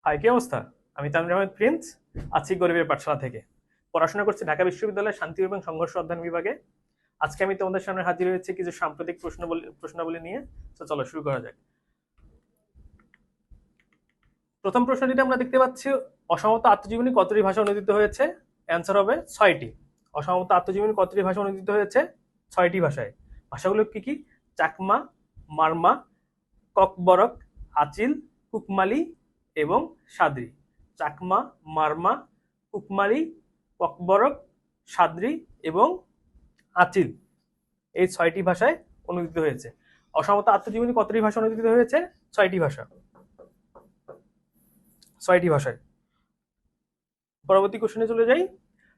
High, কি অবস্থা? আমি তানভীর আহমেদ প্রিন্স, আছি গরিবের পাঠশালা থেকে। পড়াশোনা করছি ঢাকা বিশ্ববিদ্যালয়ের শান্তি এবং সংঘর্ষ অধ্যয়ন বিভাগে। আজকে আমি তোমাদের সামনে হাজির হয়েছি কিছু সাম্প্রতিক প্রশ্নাবলী নিয়ে। তো চলো শুরু করা যাক। প্রথম প্রশ্নটিতে আমরা দেখতে পাচ্ছি, অসমাপ্ত আত্মজীবনী কতটি ভাষা অনুদিত হয়েছে? অ্যান্সার হবে 6টি। অসমাপ্ত আত্মজীবনী কতটি ভাষা অনুদিত হয়েছে? 6টি ভাষায়। ভাষাগুলো কি কি? চাকমা, মারমা, ককবরক, আচিল, কুকমালি এবং সাদ্রি। চাকমা, মারমা, কুকমালি, ককবরক, সাদ্রি এবং আচিল, এই 6টি ভাষায় অনুদিত হয়েছে। অসমাপ্ত আত্মজীবনী কতটি ভাষা অনুদিত হয়েছে? 6টি ভাষা, 6টি ভাষায়। পরবর্তী কোশ্চেনে চলে যাই।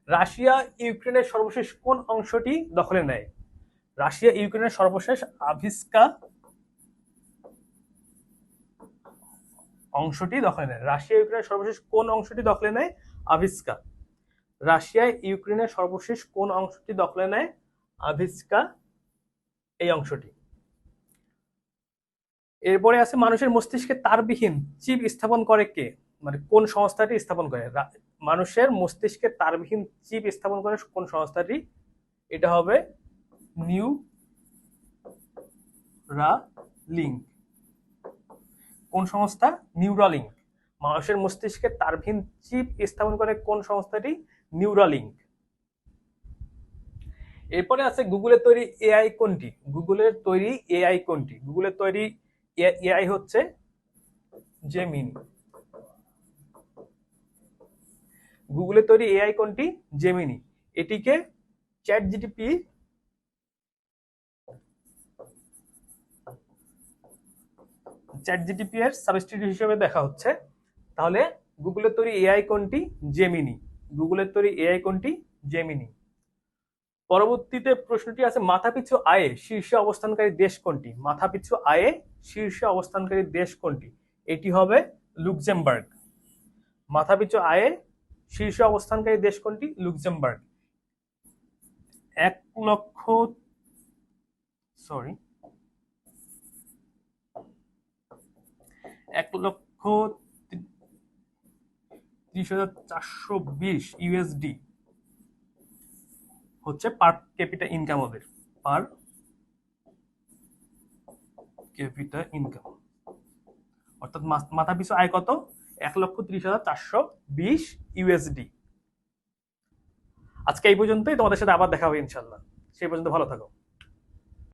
রাশিয়া ইউক্রেনের সর্বশেষ কোন অংশটি দখলে নেয়? রাশিয়া ইউক্রেনের সর্বশেষ আভিস্কা অংশটি দখলে নেয়। রাশিয়া ইউক্রেনের সর্বশেষ কোন অংশটি দখলে নেয়? আভিস্কা। রাশিয়া ইউক্রেনের সর্বশেষ কোন অংশটি দখলে নেয়? আভিস্কা, এই অংশটি। এরপরে আছে, মানুষের মস্তিষ্কে তারবিহীন চিপ স্থাপন করে কে? মানে কোন সংস্থাটি স্থাপন করে? মানুষের মস্তিষ্কে তারবিহীন চিপ স্থাপন করে কোন সংস্থাটি? এটা হবে নিউরালিঙ্ক। কোন সংস্থা? নিউরালিঙ্ক। মানুষের মস্তিষ্কে তারবিহীন চিপ স্থাপন করে কোন সংস্থাটি? নিউরালিঙ্ক। এরপরে আছে, গুগলের তৈরি এআই কোনটি? গুগলের তৈরি এআই কোনটি? গুগলের তৈরি এআই হচ্ছে জেমিনি। গুগলের তৈরি এআই কোনটি? জেমিনি। এটিকে চ্যাট জিটিপি এর সাবস্টিটিউট হিসেবে দেখা হচ্ছে। তাহলে গুগলের তৈরি এআই কোনটি? জেমিনি। গুগলের তৈরি এআই কোনটি? জেমিনি। পরবর্তীতে প্রশ্নটি আছে, মাথাপিছু আয়ে শীর্ষে অবস্থানকারী দেশ কোনটি? মাথাপিছু আয়ে শীর্ষে অবস্থানকারী দেশ কোনটি? এটি হবে লুক্সেমবার্গ। মাথাপিছু আয়ে শীর্ষে অবস্থানকারী দেশ কোনটি? লুক্সেমবার্গ। 1,30,420 ইউএসডি হচ্ছে পার ক্যাপিটা ইনকাম ওদের। পার ক্যাপিটা ইনকাম অর্থাৎ মাথা পিছু আয় কত? 1,30,420 ইউএসডি। আজকে এই পর্যন্তই। তোমাদের সাথে আবার দেখা হবে ইনশাল্লাহ। সেই পর্যন্ত ভালো থাকো।